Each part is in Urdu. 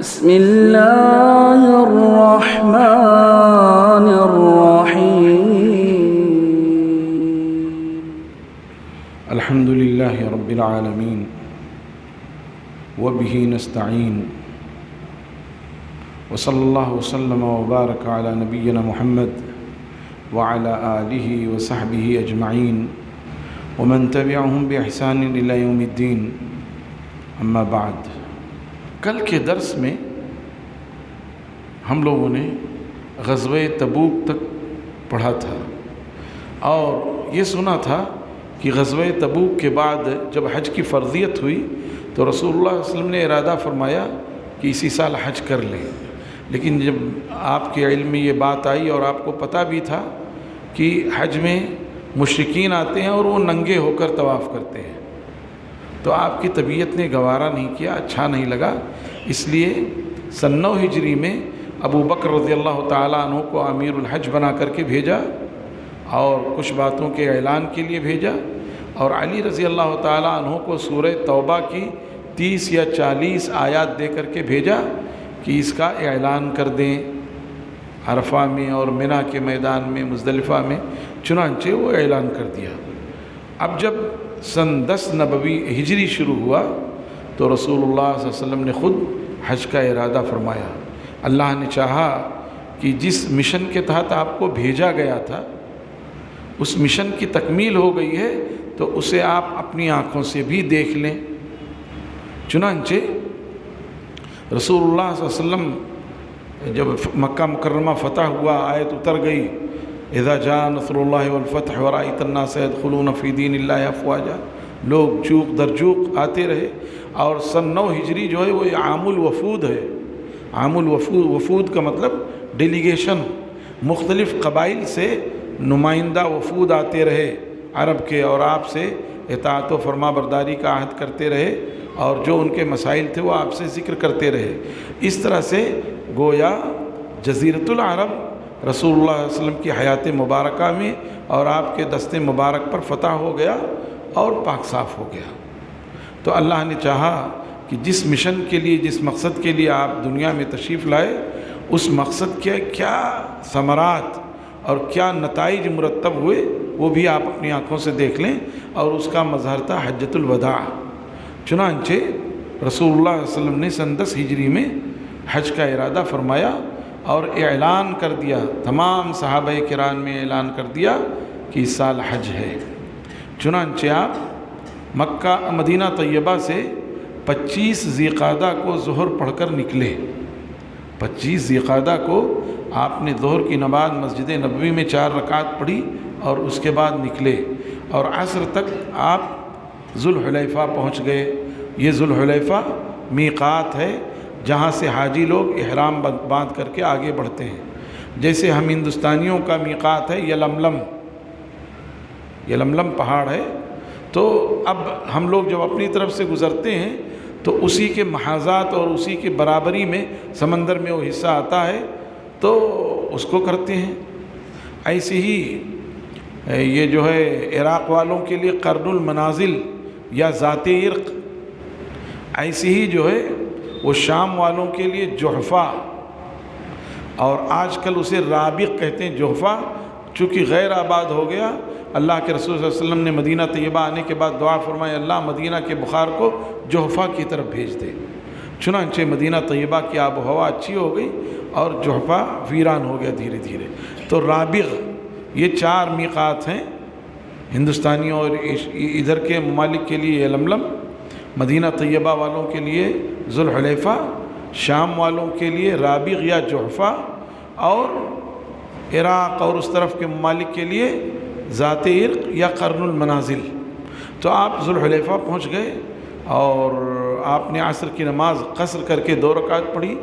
بسم الله الرحمن الرحيم. الحمد لله رب العالمين وبه نستعين وصلى الله وسلم وبارك على نبينا محمد وعلى آله وصحبه أجمعين ومن تبعهم بإحسان إلى يوم الدين. اما بعد، کل کے درس میں ہم لوگوں نے غزوہ تبوک تک پڑھا تھا اور یہ سنا تھا کہ غزوہ تبوک کے بعد جب حج کی فرضیت ہوئی تو رسول اللہ صلی اللہ علیہ وسلم نے ارادہ فرمایا کہ اسی سال حج کر لیں. لیکن جب آپ کے علم میں یہ بات آئی اور آپ کو پتہ بھی تھا کہ حج میں مشرکین آتے ہیں اور وہ ننگے ہو کر طواف کرتے ہیں، تو آپ کی طبیعت نے گوارا نہیں کیا، اچھا نہیں لگا. اس لیے سن 9 ہجری میں ابو بکر رضی اللہ تعالیٰ عنہ کو امیر الحج بنا کر کے بھیجا اور کچھ باتوں کے اعلان کے لیے بھیجا، اور علی رضی اللہ تعالیٰ عنہ کو سورہ توبہ کی 30 یا 40 آیات دے کر کے بھیجا کہ اس کا اعلان کر دیں عرفہ میں اور منی کے میدان میں، مزدلفہ میں. چنانچہ وہ اعلان کر دیا. اب جب سن 10 نبوی ہجری شروع ہوا تو رسول اللہ صلی اللہ علیہ وسلم نے خود حج کا ارادہ فرمایا. اللہ نے چاہا کہ جس مشن کے تحت آپ کو بھیجا گیا تھا اس مشن کی تکمیل ہو گئی ہے تو اسے آپ اپنی آنکھوں سے بھی دیکھ لیں. چنانچہ رسول اللہ صلی اللہ علیہ وسلم جب مکہ مکرمہ فتح ہوا، آیت اتر گئی اذا جاء نصر اللہ والفتح ورأیت الناس يدخلون فی دین اللہ افواجا، لوگ جوق در جوق آتے رہے. اور سن 9 ہجری جو ہے وہ عام الوفود ہے. عام الوفود کا مطلب ڈیلیگیشن، مختلف قبائل سے نمائندہ وفود آتے رہے عرب کے، اور آپ سے اطاعت و فرما برداری کا عہد کرتے رہے اور جو ان کے مسائل تھے وہ آپ سے ذکر کرتے رہے. اس طرح سے گویا جزیرۃ العرب رسول اللہ علیہ وسلم کی حیات مبارکہ میں اور آپ کے دست مبارک پر فتح ہو گیا اور پاک صاف ہو گیا. تو اللہ نے چاہا کہ جس مشن کے لیے، جس مقصد کے لیے آپ دنیا میں تشریف لائے، اس مقصد کے کیا ثمرات اور کیا نتائج مرتب ہوئے وہ بھی آپ اپنی آنکھوں سے دیکھ لیں. اور اس کا مظہر تھا حجۃ الوداع. چنانچہ رسول اللہ علیہ وسلم نے سن 10 ہجری میں حج کا ارادہ فرمایا اور اعلان کر دیا، تمام صحابہ کرام میں اعلان کر دیا کہ اس سال حج ہے. چنانچہ آپ مکہ مدینہ طیبہ سے 25 ذی القعدہ کو ظہر پڑھ کر نکلے. 25 ذی القعدہ کو آپ نے ظہر کی نماز مسجد نبوی میں 4 رکعت پڑھی اور اس کے بعد نکلے اور عصر تک آپ ذوالحلیفہ پہنچ گئے. یہ ذوالحلیفہ میقات ہے جہاں سے حاجی لوگ احرام باندھ کر کے آگے بڑھتے ہیں. جیسے ہم ہندوستانیوں کا میقات ہے یلملم پہاڑ ہے. تو اب ہم لوگ جب اپنی طرف سے گزرتے ہیں تو اسی کے محاذات اور اسی کے برابری میں سمندر میں وہ حصہ آتا ہے تو اس کو کرتے ہیں. ایسے ہی یہ جو ہے عراق والوں کے لیے قرن المنازل یا ذات عرق، ایسے ہی جو ہے وہ شام والوں کے لیے جحفہ، اور آج کل اسے رابق کہتے ہیں. جحفہ چونکہ غیر آباد ہو گیا، اللہ کے رسول صلی اللہ علیہ وسلم نے مدینہ طیبہ آنے کے بعد دعا فرمائی اللہ مدینہ کے بخار کو جحفہ کی طرف بھیج دے. چنانچہ مدینہ طیبہ کی آب و ہوا اچھی ہو گئی اور جحفہ ویران ہو گیا دھیرے دھیرے. تو رابغ، یہ 4 میقات ہیں ہندوستانیوں اور ادھر کے ممالک کے لیے یلملم، مدینہ طیبہ والوں کے لیے ذوالحلیفہ، شام والوں کے لیے رابغ یا جحفہ، اور عراق اور اس طرف کے ممالک کے لیے ذات عرق یا قرن المنازل. تو آپ ذوالحلیفہ پہنچ گئے اور آپ نے عصر کی نماز قصر کر کے 2 رکعت پڑھی،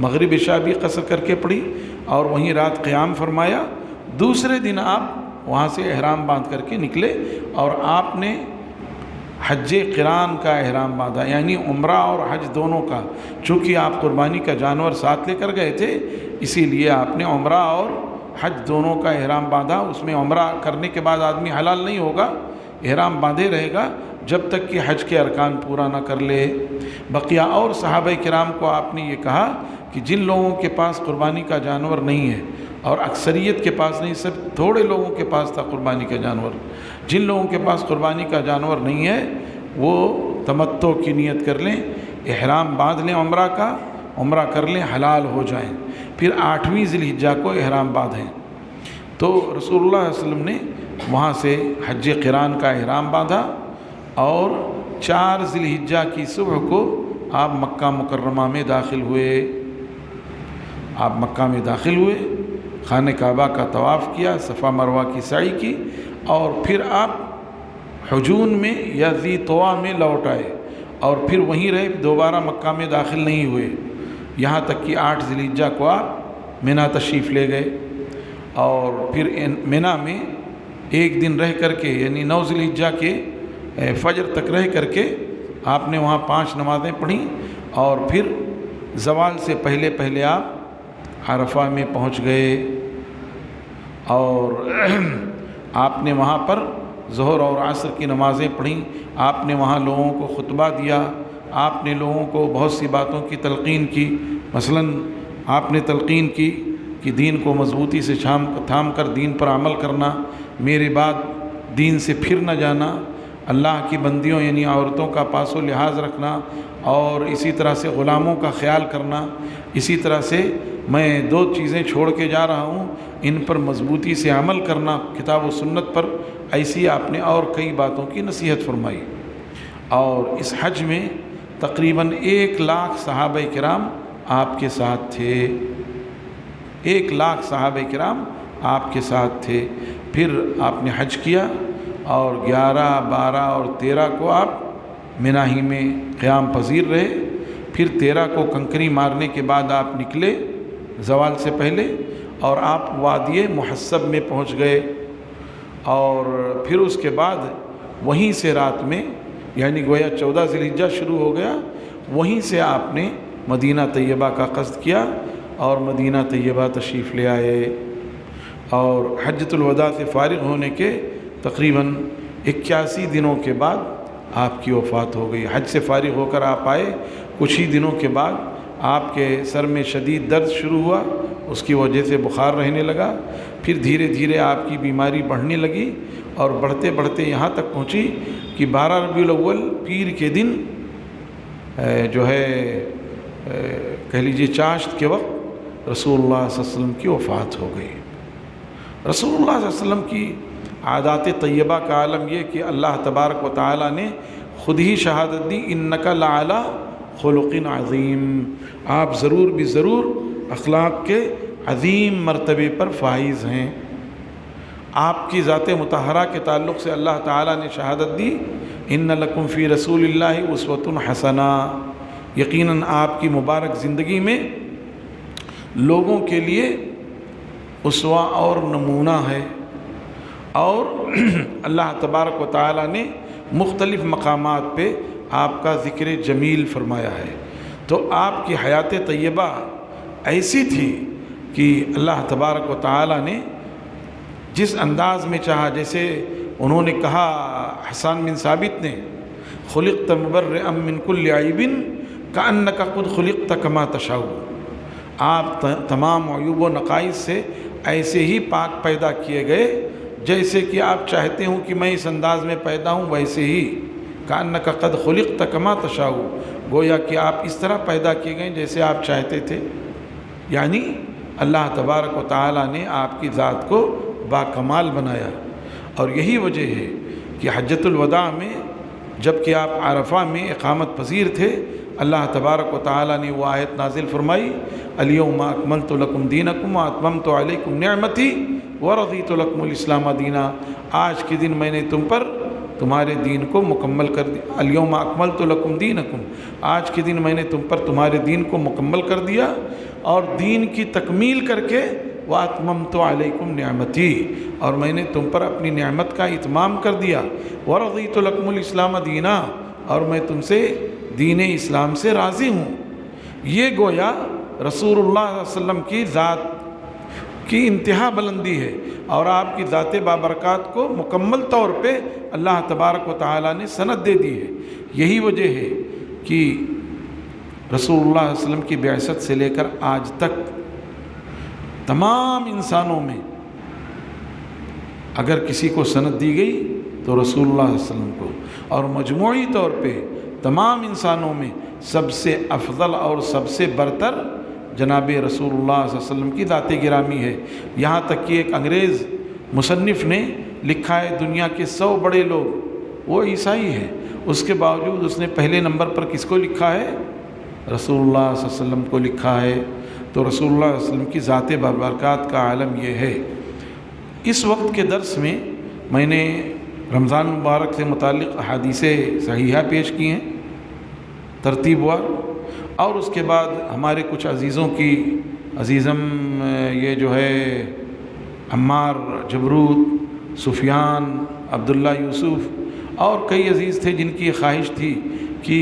مغرب عشاء بھی قصر کر کے پڑھی اور وہیں رات قیام فرمایا. دوسرے دن آپ وہاں سے احرام باندھ کر کے نکلے اور آپ نے حج قران کا احرام باندھا، یعنی عمرہ اور حج دونوں کا. چونکہ آپ قربانی کا جانور ساتھ لے کر گئے تھے اسی لیے آپ نے عمرہ اور حج دونوں کا احرام باندھا. اس میں عمرہ کرنے کے بعد آدمی حلال نہیں ہوگا، احرام باندھے رہے گا جب تک کہ حج کے ارکان پورا نہ کر لے۔ بقیہ اور صحابہ کرام کو آپ نے یہ کہا کہ جن لوگوں کے پاس قربانی کا جانور نہیں ہے، اور اکثریت کے پاس نہیں، صرف تھوڑے لوگوں کے پاس تھا قربانی کا جانور، جن لوگوں کے پاس قربانی کا جانور نہیں ہے وہ تمتع کی نیت کر لیں، احرام باندھ لیں عمرہ کا، عمرہ کر لیں، حلال ہو جائیں، پھر 8ویں ذی الحجہ کو احرام باندھیں۔ تو رسول اللہ صلی اللہ علیہ وسلم نے وہاں سے حج قران کا احرام باندھا، اور 4 ذی الحجہ کی صبح کو آپ مکہ مکرمہ میں داخل ہوئے۔ آپ مکہ میں داخل ہوئے، خانہ کعبہ کا طواف کیا، صفا مروہ کی سعی کی، اور پھر آپ حجون میں یا ذی طوا میں لوٹ آئے، اور پھر وہیں رہے، دوبارہ مکہ میں داخل نہیں ہوئے، یہاں تک کہ 8 ذی الحجہ کو آپ منی تشریف لے گئے، اور پھر منی میں ایک دن رہ کر کے، یعنی 9 ذی الحجہ کے فجر تک رہ کر کے آپ نے وہاں 5 نمازیں پڑھیں، اور پھر زوال سے پہلے پہلے آپ عرفہ میں پہنچ گئے، اور آپ نے وہاں پر ظہر اور عصر کی نمازیں پڑھیں، آپ نے وہاں لوگوں کو خطبہ دیا، آپ نے لوگوں کو بہت سی باتوں کی تلقین کی، مثلا آپ نے تلقین کی کہ دین کو مضبوطی سے تھام کر دین پر عمل کرنا، میرے بعد دین سے پھر نہ جانا، اللہ کی بندیوں یعنی عورتوں کا پاس و لحاظ رکھنا، اور اسی طرح سے غلاموں کا خیال کرنا، اسی طرح سے میں 2 چیزیں چھوڑ کے جا رہا ہوں، ان پر مضبوطی سے عمل کرنا کتاب و سنت پر، ایسی آپ نے اور کئی باتوں کی نصیحت فرمائی۔ اور اس حج میں تقریباً 1 لاکھ صحابہ کرام آپ کے ساتھ تھے، 1 لاکھ صحابہ کرام آپ کے ساتھ تھے۔ پھر آپ نے حج کیا، اور 11، 12 اور 13 کو آپ منی ہی میں قیام پذیر رہے، پھر 13 کو کنکری مارنے کے بعد آپ نکلے زوال سے پہلے، اور آپ وادی محسب میں پہنچ گئے، اور پھر اس کے بعد وہیں سے رات میں، یعنی گویا 14 ذی الحجہ شروع ہو گیا، وہیں سے آپ نے مدینہ طیبہ کا قصد کیا، اور مدینہ طیبہ تشریف لے آئے، اور حجۃ الوداع سے فارغ ہونے کے تقریباً 81 دنوں کے بعد آپ کی وفات ہو گئی۔ حج سے فارغ ہو کر آپ آئے، کچھ ہی دنوں کے بعد آپ کے سر میں شدید درد شروع ہوا، اس کی وجہ سے بخار رہنے لگا، پھر دھیرے دھیرے آپ کی بیماری بڑھنے لگی، اور بڑھتے بڑھتے یہاں تک پہنچی کہ 12 ربیع الاول پیر کے دن جو ہے کہہ لیجیے چاشت کے وقت رسول اللہ صلی اللہ علیہ وسلم کی وفات ہو گئی۔ رسول اللہ صلی اللہ علیہ وسلم کی عادات طیبہ کا عالم یہ کہ اللہ تبارک و تعالیٰ نے خود ہی شہادت دی، انک لعلی خلق عظیم، آپ ضرور بھی ضرور اخلاق کے عظیم مرتبے پر فائز ہیں۔ آپ کی ذات مطہرہ کے تعلق سے اللہ تعالیٰ نے شہادت دی، ان لکم فی رسول اللہ اسوۃ حسنہ، یقیناً آپ کی مبارک زندگی میں لوگوں کے لیے اسوہ اور نمونہ ہے۔ اور اللہ تبارک و تعالیٰ نے مختلف مقامات پہ آپ کا ذکر جمیل فرمایا ہے۔ تو آپ کی حیات طیبہ ایسی تھی کہ اللہ تبارک و تعالیٰ نے جس انداز میں چاہا، جیسے انہوں نے کہا حسان بن ثابت نے، خلقت مبرئا من کل عیب کأنک قد خلقت کما تشاء، آپ تمام عیوب و نقائص سے ایسے ہی پاک پیدا کیے گئے جیسے کہ آپ چاہتے ہوں کہ میں اس انداز میں پیدا ہوں ویسے ہی، کأنک قد خلقت کما تشاء، گویا کہ آپ اس طرح پیدا کیے گئے جیسے آپ چاہتے تھے۔ یعنی اللہ تبارک و تعالیٰ نے آپ کی ذات کو باکمال بنایا، اور یہی وجہ ہے کہ حجۃ الوداع میں جب کہ آپ عرفہ میں اقامت پذیر تھے، اللہ تبارک و تعالیٰ نے وہ آیت نازل فرمائی، الیوم اکملت لکم دینکم واتممت علیکم نعمتی ورضیت لکم الاسلام دینا، آج کے دن میں نے تم پر تمہارے دین کو مکمل کر دیا، الیوم اکملت لکم دینکم، آج کے دن میں نے تم پر تمہارے دین کو مکمل کر دیا، اور دین کی تکمیل کر کے واتممت علیکم نعمتی، اور میں نے تم پر اپنی نعمت کا اتمام کر دیا، ورضیت لکم الاسلام دینا، اور میں تم سے دین اسلام سے راضی ہوں۔ یہ گویا رسول اللہ صلی اللہ علیہ وسلم کی ذات کی انتہا بلندی ہے، اور آپ کی ذات بابرکات کو مکمل طور پہ اللہ تبارک و تعالیٰ نے سند دے دی ہے۔ یہی وجہ ہے کہ رسول اللہ صلی اللہ علیہ وسلم کی بعثت سے لے کر آج تک تمام انسانوں میں اگر کسی کو سند دی گئی تو رسول اللہ صلی اللہ علیہ وسلم کو، اور مجموعی طور پہ تمام انسانوں میں سب سے افضل اور سب سے برتر جناب رسول اللہ صلی اللہ علیہ وسلم کی ذات گرامی ہے۔ یہاں تک کہ ایک انگریز مصنف نے لکھا ہے دنیا کے 100 بڑے لوگ وہ عیسائی ہیں، اس کے باوجود اس نے پہلے نمبر پر کس کو لکھا ہے؟ رسول اللہ صلی اللہ علیہ وسلم کو لکھا ہے۔ تو رسول اللہ صلی اللہ علیہ وسلم کی ذات بابرکات کا عالم یہ ہے۔ اس وقت کے درس میں نے رمضان مبارک سے متعلق احادیث صحیحہ پیش کی ہیں ترتیب وار، اور اس کے بعد ہمارے کچھ عزیزوں کی یہ جو ہے عمار جبروت، سفیان، عبداللہ یوسف اور کئی عزیز تھے جن کی یہ خواہش تھی کہ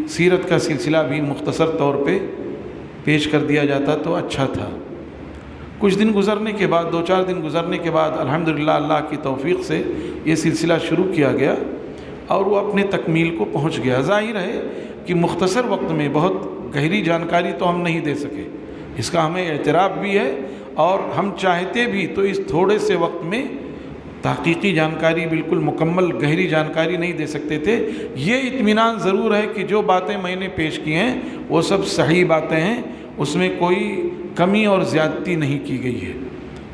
سیرت کا سلسلہ بھی مختصر طور پہ پیش کر دیا جاتا تو اچھا تھا۔ کچھ دن گزرنے کے بعد 2-4 دن گزرنے کے بعد الحمدللہ اللہ کی توفیق سے یہ سلسلہ شروع کیا گیا اور وہ اپنے تکمیل کو پہنچ گیا۔ ظاہر ہے کہ مختصر وقت میں بہت گہری جانکاری تو ہم نہیں دے سکے، اس کا ہمیں اعتراف بھی ہے، اور ہم چاہتے بھی تو اس تھوڑے سے وقت میں تحقیقی جانکاری بالکل مکمل گہری جانکاری نہیں دے سکتے تھے۔ یہ اطمینان ضرور ہے کہ جو باتیں میں نے پیش کی ہیں وہ سب صحیح باتیں ہیں، اس میں کوئی کمی اور زیادتی نہیں کی گئی ہے،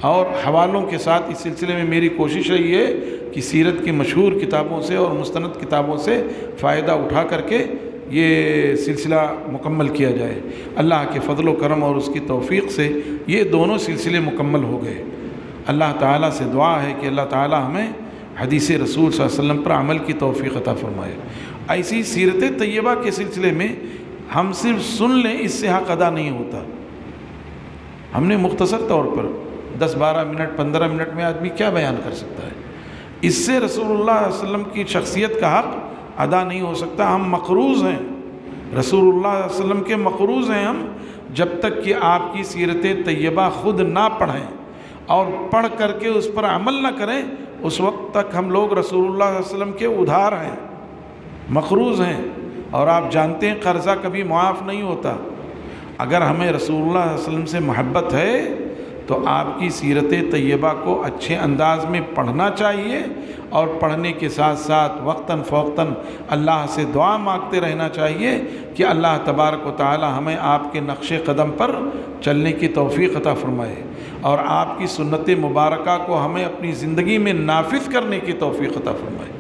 اور حوالوں کے ساتھ اس سلسلے میں میری کوشش رہی ہے کہ سیرت کی مشہور کتابوں سے اور مستند کتابوں سے فائدہ اٹھا کر کے یہ سلسلہ مکمل کیا جائے۔ اللہ کے فضل و کرم اور اس کی توفیق سے یہ دونوں سلسلے مکمل ہو گئے۔ اللہ تعالیٰ سے دعا ہے کہ اللہ تعالیٰ ہمیں حدیث رسول صلی اللہ علیہ وسلم پر عمل کی توفیق عطا فرمائے۔ ایسی سیرت طیبہ کے سلسلے میں ہم صرف سن لیں اس سے حق ادا نہیں ہوتا۔ ہم نے مختصر طور پر 10-12 منٹ 15 منٹ میں آدمی کیا بیان کر سکتا ہے؟ اس سے رسول اللہ صلی اللہ علیہ وسلم کی شخصیت کا حق ادا نہیں ہو سکتا۔ ہم مقروض ہیں، رسول اللہ صلی اللہ علیہ وسلم کے مقروض ہیں ہم، جب تک کہ آپ کی سیرت طیبہ خود نہ پڑھیں اور پڑھ کر کے اس پر عمل نہ کریں، اس وقت تک ہم لوگ رسول اللہ صلی اللہ علیہ وسلم کے ادھار ہیں، مقروض ہیں، اور آپ جانتے ہیں قرضہ کبھی معاف نہیں ہوتا۔ اگر ہمیں رسول اللہ صلی اللہ علیہ وسلم سے محبت ہے تو آپ کی سیرت طیبہ کو اچھے انداز میں پڑھنا چاہیے، اور پڑھنے کے ساتھ ساتھ وقتاً فوقتاً اللہ سے دعا مانگتے رہنا چاہیے کہ اللہ تبارک و تعالی ہمیں آپ کے نقش قدم پر چلنے کی توفیق عطا فرمائے، اور آپ کی سنت مبارکہ کو ہمیں اپنی زندگی میں نافذ کرنے کی توفیق عطا فرمائے۔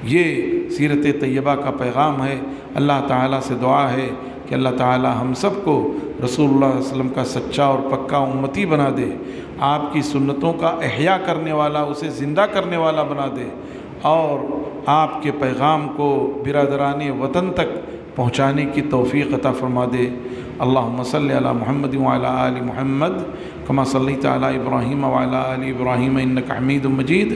یہ سیرت طیبہ کا پیغام ہے۔ اللہ تعالیٰ سے دعا ہے کہ اللہ تعالیٰ ہم سب کو رسول اللہ صلی اللہ علیہ وسلم کا سچا اور پکا امتی بنا دے، آپ کی سنتوں کا احیاء کرنے والا، اسے زندہ کرنے والا بنا دے، اور آپ کے پیغام کو برادران وطن تک پہنچانے کی توفیق عطا فرما دے۔ اللہم صلی علی محمد وعلی آل محمد کما صلیت علی ابراہیم وعلی آل ابراہیم انک حمید مجید۔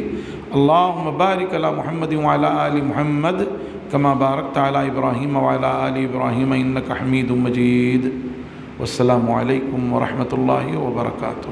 اللہم بارک علی محمد وعلی آل محمد کما بارکت علی ابراہیم وعلی آل ابراہیم انک حمید مجید۔ والسلام علیکم ورحمۃ اللہ وبرکاتہ۔